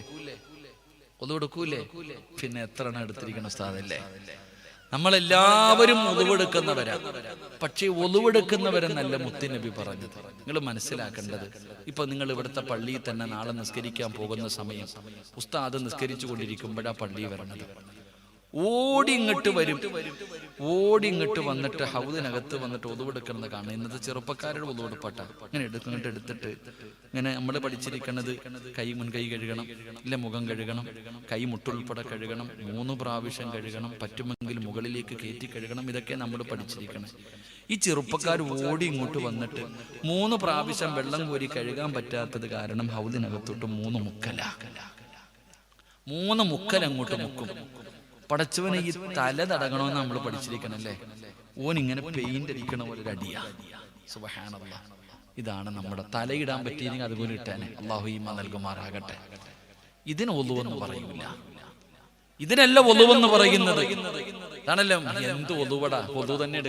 പിന്നെ എത്ര എണ്ണം എടുത്തിരിക്കണം ഉസ്താദല്ലേ? നമ്മളെല്ലാവരും ഒളിവെടുക്കുന്നവരാണ്. പക്ഷേ ഒളിവെടുക്കുന്നവരെന്നല്ല മുത്തുനബി പറഞ്ഞത്. നിങ്ങൾ മനസ്സിലാക്കേണ്ടത്, ഇപ്പൊ നിങ്ങൾ ഇവിടുത്തെ പള്ളിയിൽ തന്നെ നാളെ നിസ്കരിക്കാൻ പോകുന്ന സമയം ഉസ്താദ് നിസ്കരിച്ചു കൊണ്ടിരിക്കുമ്പോഴാ പള്ളി വരണത്. ഓടി ഇങ്ങോട്ട് വന്നിട്ട് ഹൗദിനകത്ത് വന്നിട്ട് ഒളിവെടുക്കുന്നത് കാണാം. ഇന്നത്തെ ചെറുപ്പക്കാരുടെ ഒളിവെടുപ്പട്ട ഇങ്ങനെ എടുത്തിട്ട് ഇങ്ങനെ നമ്മൾ പഠിച്ചിരിക്കുന്നത് മുൻകൈ കഴുകണം, ഇല്ല മുഖം കഴുകണം, കൈ മുട്ടുൾപ്പെടെ കഴുകണം, 3 പ്രാവശ്യം കഴുകണം, പറ്റുമെങ്കിൽ മുകളിലേക്ക് കയറ്റി കഴുകണം. ഇതൊക്കെ നമ്മൾ പഠിച്ചിരിക്കണം. ഈ ചെറുപ്പക്കാർ ഓടി ഇങ്ങോട്ട് വന്നിട്ട് 3 പ്രാവശ്യം വെള്ളം കോരി കഴുകാൻ പറ്റാത്തത് കാരണം ഹൗദിനകത്തോട്ട് 3 മുക്കൽ അങ്ങോട്ട് മുക്കും. പടച്ചവനെ ഈ തല തടങ്ങണമെന്ന് നമ്മൾ പഠിച്ചിരിക്കണല്ലേ. ഓൻ ഇങ്ങനെ പെയിന്റ് അടിക്കണ പോലെ ഒരു അടിയാ. സുബ്ഹാനല്ലാഹ്. ഇതാണ് നമ്മുടെ തലയിടാൻ പറ്റിയെങ്കിൽ അതുപോലെ ഇട്ടാനെ. അല്ലാഹു ഈമാൻ നൽകുമാറാകട്ടെ. ഇതിന് ഒളുവെന്ന് പറയൂല. ഇതിനല്ല ഒളുവെന്ന് പറയുന്നത്. അതാണല്ലോ എന്ത് ഒളുവടാ. ഒളു തന്നെ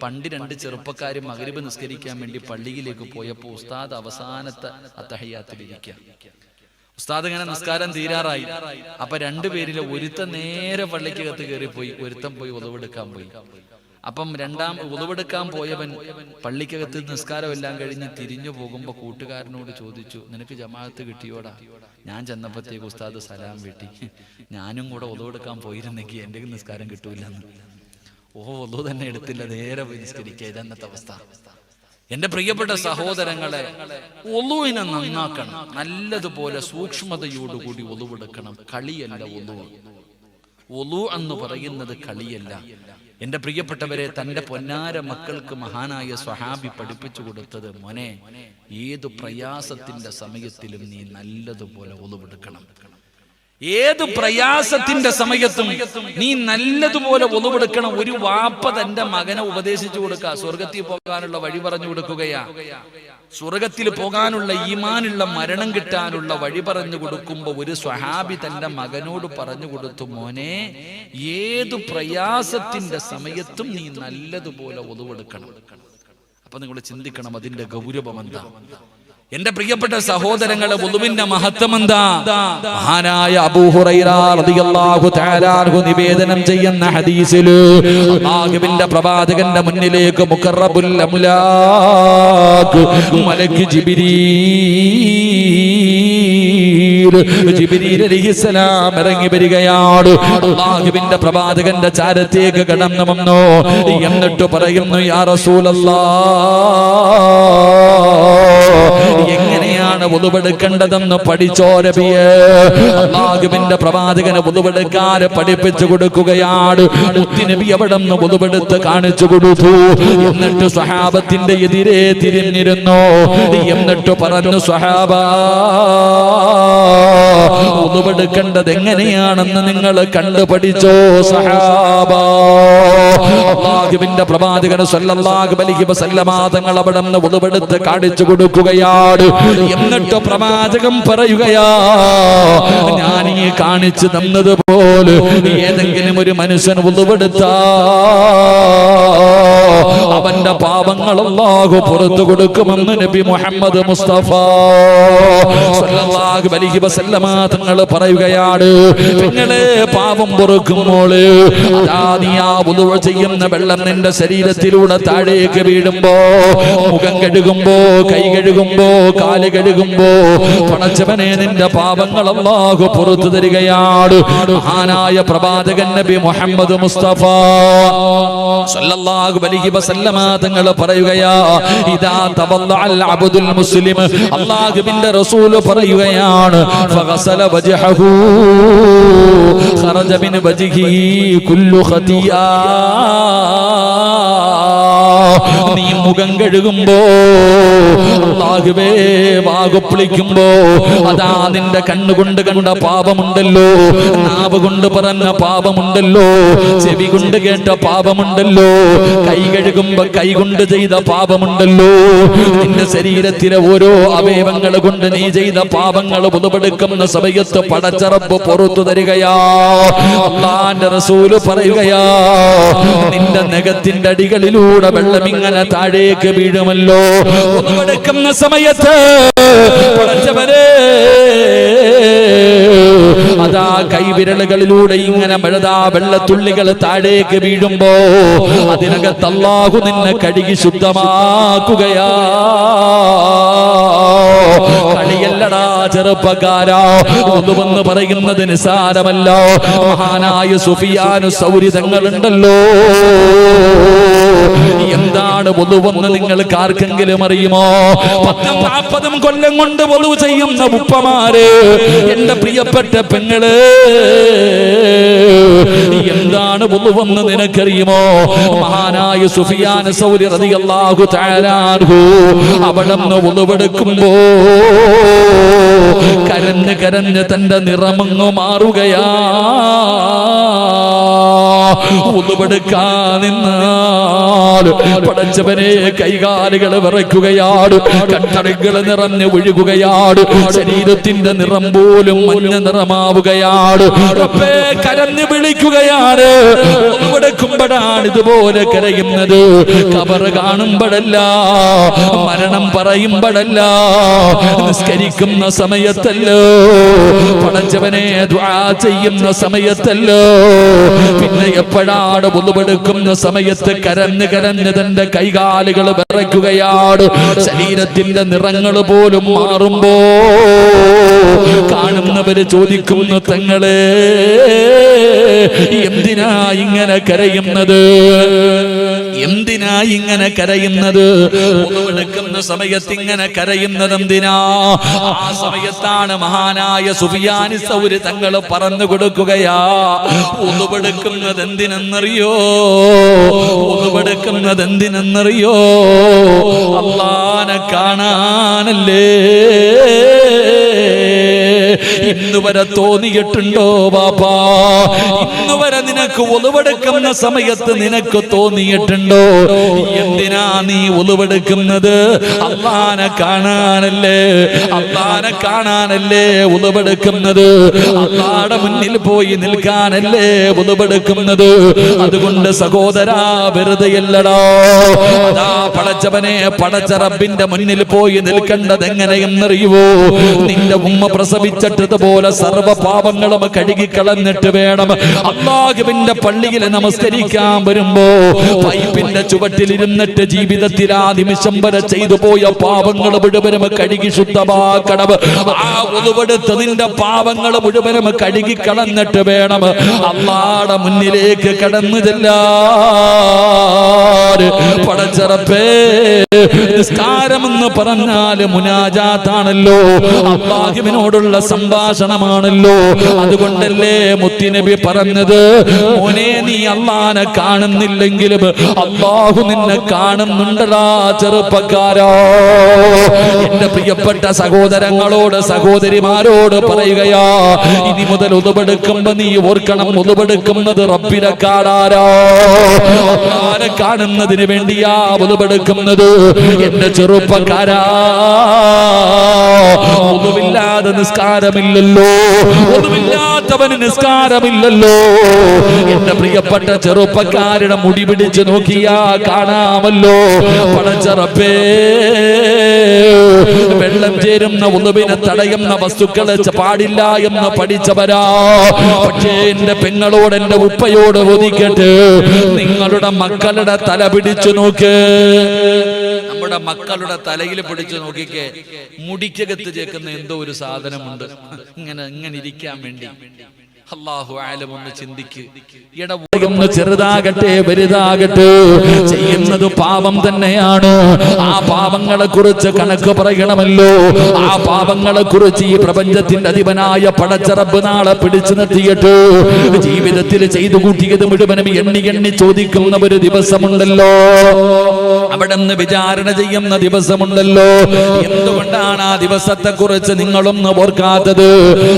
പണ്ട് 2 ചെറുപ്പക്കാർ മഗ്രിബ് നിസ്കരിക്കാൻ വേണ്ടി പള്ളിയിലേക്ക് പോയപ്പോൾ ഉസ്താദ് അവസാനത്തെ അത്തഹിയ്യാത്തിലിരിക്കുക. ഉസ്താദ് ഇങ്ങനെ നിസ്കാരം തീരാറായി. അപ്പൊ 2 പേരിൽ ഒരുത്തൻ നേരെ പള്ളിക്കകത്ത് കയറിപ്പോയി, ഒരുത്തൻ പോയി ഒളിവെടുക്കാൻ പോയി. അപ്പം ഒളിവെടുക്കാൻ പോയവൻ പള്ളിക്കകത്ത് നിസ്കാരം എല്ലാം കഴിഞ്ഞ് തിരിഞ്ഞു പോകുമ്പോ കൂട്ടുകാരനോട് ചോദിച്ചു, നിനക്ക് ജമാഅത്ത് കിട്ടിയോടാ? ഞാൻ ചെന്നപ്പോഴത്തേക്ക് ഉസ്താദ് സലാം വീട്ടി. ഞാനും കൂടെ ഒളിവെടുക്കാൻ പോയിരുന്നെങ്കിൽ എന്റെ നിസ്കാരം കിട്ടൂലെന്ന്. ഒളു തന്നെ എടുത്തില്ല, നേരെ പോയി നിസ്കരിക്കുക. ഇതന്നത്തെ അവസ്ഥ. എന്റെ പ്രിയപ്പെട്ട സഹോദരങ്ങളെ, ഒളുവിനെ നന്നാക്കണം. നല്ലതുപോലെ സൂക്ഷ്മതയോടുകൂടി ഒളുവെടുക്കണം. കളിയല്ല ഒളു. ഒളു എന്ന് പറയുന്നത് കളിയല്ല. എന്റെ പ്രിയപ്പെട്ടവരെ, തന്റെ പൊന്നാര മക്കൾക്ക് മഹാനായ സ്വഹാബി പഠിപ്പിച്ചു കൊടുത്തത്, മോനെ, ഏതു പ്രയാസത്തിന്റെ സമയത്തിലും നീ നല്ലതുപോലെ ഒളുവെടുക്കണം. ഏത് പ്രയാസത്തിന്റെ സമയത്തും നീ നല്ലതുപോലെ ഒളുവെടുക്കണം. ഒരു വാപ്പ തന്റെ മകനെ ഉപദേശിച്ചു കൊടുക്കുക, സ്വർഗത്തിൽ പോകാനുള്ള വഴി പറഞ്ഞു കൊടുക്കുകയാ. സ്വർഗത്തിൽ പോകാനുള്ള ഈമാനുള്ള മരണം കിട്ടാനുള്ള വഴി പറഞ്ഞു കൊടുക്കുമ്പോ ഒരു സ്വഹാബി തന്റെ മകനോട് പറഞ്ഞു കൊടുത്തു, മോനെ, ഏതു പ്രയാസത്തിന്റെ സമയത്തും നീ നല്ലതുപോലെ ഒളുവെടുക്കണം. അപ്പൊ നിങ്ങൾ ചിന്തിക്കണം അതിന്റെ ഗൗരവം എന്താ. എന്റെ പ്രിയപ്പെട്ട സഹോദരങ്ങളെ, ഒളുവിന്റെ മഹത്വം എന്താ? മഹാനായ അബൂ ഹുറൈറ റളിയല്ലാഹു തആല അൻഹു നിവേദനം ചെയ്യുന്ന ഹദീസിൽ അല്ലാഹുവിന്റെ പ്രവാചകന്റെ മുന്നിലേക്ക് മുഖറബുൽ അംലാക് മലക്ക് ജിബ്രീൽ അലൈഹിസ്സലാം ഇറങ്ങി വരികയാണ്. അല്ലാഹുവിന്റെ പ്രവാചകന്റെ ചാരത്തേക്ക് കടന്നു വന്നു. എന്നിട്ട് പറയുന്നു, യാ റസൂലല്ലാഹ്, എങ്ങനെയാണ് ഒളുവെടുക്കേണ്ടതെന്ന് പഠിച്ചോ നബിയേ? അല്ലാഹുവിന്റെ പ്രവാചകനെ ഒളുവെടുക്കാൻ പഠിപ്പിച്ചു കൊടുക്കുകയാണ്. മുത്തുനബി അവിടെ നിന്ന് ഒളുവെടുത്ത് കാണിച്ചു കൊടുത്തു. എന്നിട്ട് സ്വഹാബത്തിന്റെ എതിരെ തിരിഞ്ഞിരുന്നു. എന്നിട്ട് പറഞ്ഞു, സ്വഹാബ, ഒളുവെടുക്കേണ്ടത് എങ്ങനെയാണെന്ന് നിങ്ങൾ കണ്ടുപഠിച്ചോ സഹാബ. അല്ലാഹുവിന്റെ പ്രവാചകൻ സല്ലല്ലാഹു അലൈഹി വസല്ലമ തങ്ങൾ അവിടെ നിന്ന് ഒളുവെടുത്ത് കാണിച്ചു കൊടുക്കുകയാണ്. എന്നിട്ട് പ്രവാചകൻ പറയുകയാ, ഞാൻ ഈ കാണിച്ചു തന്നതുപോലെ ഏതെങ്കിലും ഒരു മനുഷ്യൻ ഒളുവെടുത്താ അവന്റെ പാപങ്ങൾ അല്ലാഹു പുറത്തു കൊടുക്കുമെന്ന് നബി മുഹമ്മദ് മുസ്തഫ സല്ലല്ലാഹു അലൈഹി വസല്ലമ തങ്ങൾ പറയുകയാണ്. നിങ്ങളെ പാപം പൊറുക്കുമ്പോൾ അതാ നീ ആ വുളു ചെയ്യുന്ന വെള്ളം നിന്റെ ശരീരത്തിലൂടെ താഴേക്ക് വീഴുമ്പോ, മുഖം കഴുകുമ്പോ, കൈ കഴുകുമ്പോ, കാല് കഴുകുമ്പോ പടച്ചവനെ നിന്റെ പാപങ്ങൾ അല്ലാഹു പുറത്തു തരികയാണ്. മഹാനായ പ്രവാചകൻ നബി മുഹമ്മദ് മുസ്തഫ സല്ലല്ലാഹു അലൈഹി വസല്ലമ തങ്ങൾ പറയുകയാ, ഇദാ തവല്ലഅൽ അബ്ദുൽ മുസ്ലിം, അല്ലാഹുവിന്റെ റസൂൽ പറയുകയാണ്, ഫഗസല വജ്ഹഹു ഖറജ മിൻ വജ്ഹിഹി കുല്ലു ഖതിയാ. നീ മുഖം കഴുകുമ്പോ, അല്ലാഹുവേ വാകുപ്പിളിക്കുമ്പോ, അതാ നിന്റെ കണ്ണുകൊണ്ട് കണ്ട പാപമുണ്ടല്ലോ, നാവ് കൊണ്ട് പറഞ്ഞ പാപമുണ്ടല്ലോ, ചെവി കൊണ്ട് കേട്ട പാപമുണ്ടല്ലോ, കൈ കഴുകുമ്പോ കൈ കൊണ്ട് ചെയ്ത പാപമുണ്ടല്ലോ, നിന്റെ ശരീരത്തിലെ ഓരോ അവയവങ്ങൾ കൊണ്ട് നീ ചെയ്ത പാപങ്ങൾ പുതുപെടുക്കുന്ന സമയത്ത് പടച്ച റബ്ബ് പുറത്തു തരികയാ. അല്ലാഹുവിന്റെ റസൂല് പറയുകയാ, നിന്റെ നഖത്തിന്റെ അടികളിലൂടെ വെള്ളം ഇങ്ങനെ താഴേക്ക് വീഴുമല്ലോ, പുതുപെടുക്കുന്ന സമയത്ത് പടച്ചവനെ അതാ കൈവിരലുകളിലൂടെ ഇങ്ങനെ മഴതാ വെള്ളത്തുള്ളികൾ താഴേക്ക് വീഴുമ്പോ അതിനകത്ത് അല്ലാഹു നിന്നെ കഴുകി ശുദ്ധമാക്കുകയാ. കളിയല്ലടാ ചെറുപ്പക്കാരാ, ഒന്നുവെന്ന് പറയുന്നത് നിസാരമല്ല. മഹാനായ സുഫിയാനു സൗരി തങ്ങളുണ്ടല്ലോ, എന്താണ് വധുവെന്ന് നിങ്ങൾക്ക് ആർക്കെങ്കിലും അറിയുമോ? 40 കൊല്ലം കൊണ്ട് വധു ചെയ്യുന്ന ഉപ്പമാര്, എന്റെ പ്രിയപ്പെട്ട പെങ്ങള്, എന്താണ് വധുവെന്ന് നിനക്കറിയുമോ? മഹാനായ സുഫിയാൻ സൗരി റളിയല്ലാഹു തആല അൻഹു അവിടുന്ന് വധുവെടുക്കുമ്പോ കരഞ്ഞ് കരഞ്ഞ് തന്റെ നിറമങ്ങ് മാറുകയാ. ഉളുവെടുക്കാൻ നിന്നാൽ പടച്ചവനെ കൈകാലുകൾ വിറയ്ക്കുകയാണ്, കണ്ണടകൾ നിറഞ്ഞ് ഒഴുകുകയാണ്, ശരീരത്തിന്റെ നിറം പോലും മഞ്ഞ നിറമാവുകയാണ്. കരഞ്ഞു വിളിക്കുകയാണ്. ഉളുവെടുക്കുമ്പോഴാണ് ഇതുപോലെ കരയുന്നത്. ഖബർ കാണുമ്പോഴല്ല, മരണം പറയുമ്പോഴല്ല, നിസ്കരിക്കുന്ന സമയത്തല്ലോ, പടച്ചവനെ ദുആ ചെയ്യുന്ന സമയത്തല്ലോ, പിന്നെ എപ്പോഴാണ് ഉളുവെടുക്കുന്ന സമയത്ത് കരഞ്ഞ് കരഞ്ഞ് തന്റെ കൈകാലുകൾ വിറയ്ക്കുകയാണ്. ശരീരത്തിന്റെ നിറങ്ങൾ പോലും മാറുമ്പോ കാണുന്നവര് ചോദിക്കുന്നു, തങ്ങളെ എന്തിനാ ഇങ്ങനെ കരയുന്നത്? എന്തിനാ ഇങ്ങനെ കരയുന്നത്? ഉളുവെടുക്കുന്ന സമയത്ത് ഇങ്ങനെ കരയുന്നത് എന്തിനാ? ആ സമയത്താണ് മഹാനായ സുഫിയാനി സൗരി തങ്ങൾ പറഞ്ഞു കൊടുക്കുകയാ, ഉളുവെടുക്കുന്നത് എന്തിനെന്നറിയോ? ഉളുവെടുക്കുന്നത് എന്തിനെന്നറിയോ? അല്ലാഹനെ കാണാനല്ലേ. ഇന്നുവരെ തോന്നിയിട്ടുണ്ടോ ബാപ്പാ? ഇന്നുവരെ നിനക്ക് ഉളുവെടുക്കുന്ന സമയത്ത് നിനക്ക് തോന്നിയിട്ടുണ്ടോ എന്തിനാ നീ ഉളുവെടുക്കുന്നത്? അല്ലാഹനെ കാണാനല്ലേ. അല്ലാഹനെ കാണാനല്ലേ ഉളുവെടുക്കുന്നത്. അല്ലാഹുവിന്റെ മുന്നിൽ പോയി നിൽക്കാനല്ലേ ഉളുവെടുക്കുന്നത്. അതുകൊണ്ട് സഹോദരാ, വെറുതെയല്ലടാ. അതാ പടച്ചവനെ, പടച്ച റബ്ബിന്റെ മുന്നിൽ പോയി നിൽക്കേണ്ടത് എങ്ങനെയെന്നറിയുവോ? നിന്റെ ഉമ്മ പ്രസവിച്ചിട്ടതുപോലെ സർവ്വ പാപങ്ങളും കഴുകിക്കളഞ്ഞിട്ട് വേണം അല്ലാഹുവിന്റെ പള്ളിയിൽ നമസ്കരിക്കാൻ വരുമ്പോ പൈപ്പിന്റെ ചുവട്ടിലിരുന്നിട്ട് ജീവിതത്തിൽ ആ നിമിഷം വരെ ചെയ്തു പോയ പാപങ്ങൾ മുഴുവനും കഴുകി ശുദ്ധമാക്കണം. ആ ഉളുവെടുത്ത് നിന്റെ പാപങ്ങൾ മുഴുവനും കഴുകി കളഞ്ഞിട്ട് വേണം അല്ലാഹുവിന്റെ മുന്നിലേക്ക് കടന്നു ചെല്ലാൻ. പടച്ചറപ്പേ, നിസ്കാരമെന്ന് പറഞ്ഞാൽ മുനാജാത്താണല്ലോ, അല്ലാഹുവിനോടുള്ള സംഭാഷണമാണല്ലോ. അതുകൊണ്ടല്ലേ മുത്തുനബി പറഞ്ഞത്, മോനെ നീ അല്ലാഹനെ കാണുന്നില്ലെങ്കിലും അല്ലാഹു നിന്നെ കാണുന്നുണ്ടടാ ചെറുപ്പക്കാരാ. എന്റെ പ്രിയപ്പെട്ട സഹോദരങ്ങളോട് സഹോദരിമാരോട് പറയുകയാ, ഇനി മുതൽ ഉളുവെടുക്കുമ്പോ നീ ഓർക്കണം, ഉളുവെടുക്കുന്നത് റബ്ബിനെ കാണാനാ. അല്ലാഹനെ കാണുന്നതിന് വേണ്ടിയാ ഉളുവെടുക്കുന്നത്. എന്റെ ചെറുപ്പക്കാരാ, ഉളുവില്ലാതെ ഇല്ലാതെ നിസ്കാരമില്ലല്ലോ, ഒന്നുമില്ലാത്തവന് നിസ്കാരമില്ലല്ലോ. എന്റെ പ്രിയപ്പെട്ട ചെറുപ്പക്കാരുടെ മുടി പിടിച്ചു നോക്കിയാ കാണാമല്ലോ. പടച്ച റബ്ബേ, വെള്ളം ചേരുന്ന ഉളുവിനെ തടയുന്ന വസ്തുക്കളെ പാടില്ല എന്ന് പഠിച്ചവരാ. പക്ഷേ എന്റെ പെങ്ങളോട് എന്റെ ഉപ്പയോട് ഒതുക്കട്ടെ, നിങ്ങളുടെ മക്കളുടെ തല പിടിച്ചു നോക്ക്. നമ്മുടെ മക്കളുടെ തലയിൽ പിടിച്ചു നോക്കിക്കേ, മുടിക്കകത്ത് ചേക്കുന്ന എന്തോ ഒരു സാധനമുണ്ട്, ഇങ്ങനെ ഇരിക്കാൻ വേണ്ടി. അല്ലാഹു ആലം, ഒന്ന് ചിന്തിക്ക്. ഇടവൊന്ന് ചെറുതാകട്ടെ വലുതാകട്ടെ, ചെയ്യുന്നത് പാപം തന്നെയാണ്. ആ പാപങ്ങളെ കുറിച്ച് കണക്ക് പറയണമല്ലോ. ആ പാപങ്ങളെ കുറിച്ച് ഈ പ്രപഞ്ചത്തിന്റെ അധിപനായ പടച്ച റബ്ബ് നാളെ പിടിച്ചു നിർത്തിയിട്ട് ജീവിതത്തിൽ ചെയ്തു കൂട്ടിയത് മുഴുവനും എണ്ണി എണ്ണി ചോദിക്കുന്ന ഒരു ദിവസമുണ്ടല്ലോ. അവിടെ നിന്ന് വിചാരണ ചെയ്യുന്ന ദിവസമുണ്ടല്ലോ. എന്തുകൊണ്ടാണ് ആ ദിവസത്തെ കുറിച്ച് നിങ്ങളൊന്ന് ഓർക്കാത്തത്?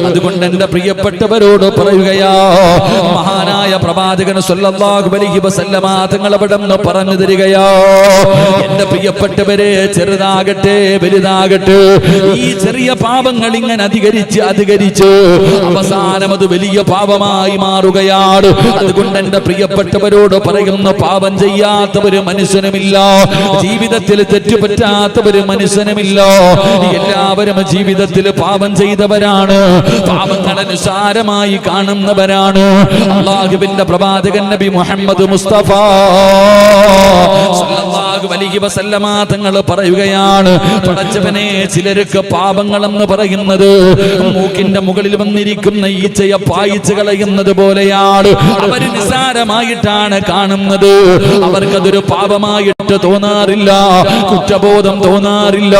അതുകൊണ്ട് എന്റെ പ്രിയപ്പെട്ടവരോട് പറയുകയാ, മഹാനായ പ്രവാചകൻ സല്ലല്ലാഹു അലൈഹി വസല്ലമ തങ്ങൾ അവിടെ നിന്ന് പറഞ്ഞു തരികയാ, എന്റെ പ്രിയപ്പെട്ടവരെ, ചെറുതാകട്ടെ വലുതാകട്ടെ, ഈ ചെറിയ പാപങ്ങൾ ഇങ്ങനെ അധികരിച്ച് അവസാനം അത് വലിയ പാപമായി മാറുകയാണ്. അതുകൊണ്ട് എന്റെ പ്രിയപ്പെട്ടവരോട് പറയുന്ന, പാപം ചെയ്യാത്തവര് മനുഷ്യനുമില്ല, ജീവിതത്തിൽ തെറ്റുപറ്റാത്തവര് മനുഷ്യനുമില്ല. എല്ലാവരും ജീവിതത്തിൽ പാപം ചെയ്തവരാണ്, പാപങ്ങളെ നിസ്സാരമായി കാണുന്നവരാണ്. അല്ലാഹുവിന്റെ പ്രവാചകൻ നബി മുഹമ്മദ് മുസ്തഫ സല്ലല്ലാഹു അലൈഹി വസല്ലമ തങ്ങൾ പറയുകയാണ്, പടച്ചവനെ, ചിലർക്ക് പാപങ്ങളെന്ന് പറയുന്നത് മൂക്കിന്റെ മുകളിൽ വന്നിരിക്കുന്ന ഈച്ചയെ പായിച്ചു കളയുന്നത് പോലെയാണ്. അവര് നിസ്സാരമായിട്ടാണ് കാണുന്നത്. അവർക്കതൊരു പാപമായിട്ട് തോന്നാറില്ല, കുറ്റബോധം തോന്നാറില്ല.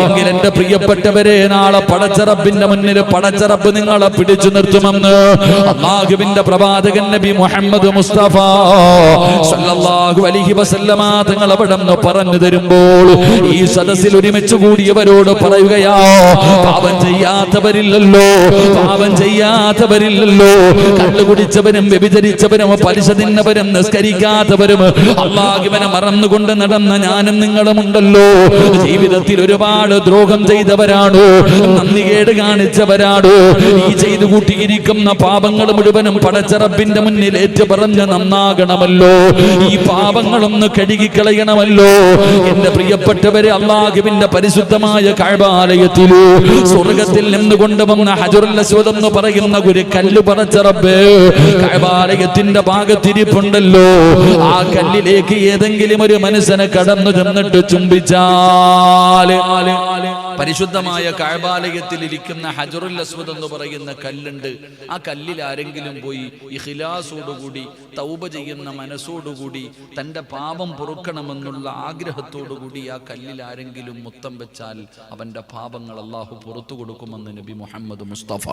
എങ്കിൽ എന്റെ പ്രിയപ്പെട്ടവരെ, നാളെ പടച്ച റബ്ബിന്റെ മുന്നിൽ പടച്ച റബ്ബ് നിങ്ങളെ പിടിച്ചു നിർത്തുമെന്ന് അല്ലാഹുവിന്റെ പ്രവാചകൻ നബി മുഹമ്മദ് മുസ്തഫ സല്ലല്ലാഹു അലൈഹി വസല്ലമ തങ്ങൾ അവിടെ പറഞ്ഞു തരുമ്പോൾ ഈ സദസ്സിൽ ഒരുമിച്ച് കൂടിയവരോട് പറയുകയാ, പാപം ചെയ്യാത്തവരില്ലല്ലോ, പാപം ചെയ്യാത്തവരില്ലല്ലോ. കള്ളുകുടിച്ചവരും വ്യഭിചരിച്ചവരും പലിശ തിന്നവരും നിസ്കരിക്കാത്തവരും അല്ലാഹുവിനെ മറന്നുകൊണ്ട് നടന്ന ഞാനും നിങ്ങളും ഉണ്ടല്ലോ. ജീവിതത്തിൽ ഒരുപാട് ദ്രോഹം ചെയ്തവരാണ്, നന്ദികേട് കാണിച്ചവരാണ്. ഈ ചെയ്തു കൂട്ടിയിരിക്കുന്ന പാപങ്ങൾ മുഴുവനും പടച്ച റബ്ബിന്റെ മുന്നിൽ ഏറ്റു പറഞ്ഞ് നന്നാകണമല്ലോ. ഈ പാപങ്ങളൊന്ന് കഴുകിക്കളയണമല്ലോ. എന്റെ പ്രിയപ്പെട്ടവരെ, അല്ലാഹുവിന്റെ പരിശുദ്ധമായ കഅബാലയത്തിലു സ്വർഗത്തിൽ നിന്ന് കൊണ്ടുവന്ന ഹജറുൽ അസ്വദ് എന്ന് പറയുന്ന ഒരു കല്ല് പടച്ച റബ്ബേ കഅബാലയത്തിന്റെ ഭാഗത്തിരിപ്പുണ്ടല്ലോ. ആ കല്ലിലേക്ക് ഏതെങ്കിലും ഒരു മനുഷ്യനെ കടന്നു ചെന്നിട്ട് ചുംബിച്ചാൽ പരിശുദ്ധമായ കഅബാലയത്തിൽ ഇരിക്കുന്ന ഹജറുൽ അസ്വദ് എന്ന് പറയുന്ന കല്ലുണ്ട്. ആ കല്ലിൽ ആരെങ്കിലും പോയി ഇഖ്ലാസോടുകൂടി തൗബ ചെയ്യുന്ന മനസ്സോടുകൂടി തന്റെ പാപം പൊറുക്കണമെന്നുള്ള ആഗ്രഹത്തോടുകൂടി ആ കല്ലിൽ ആരെങ്കിലും മുത്തം വെച്ചാൽ അവന്റെ പാപങ്ങൾ അല്ലാഹു പുറത്തു കൊടുക്കുമെന്ന് നബി മുഹമ്മദ് മുസ്തഫ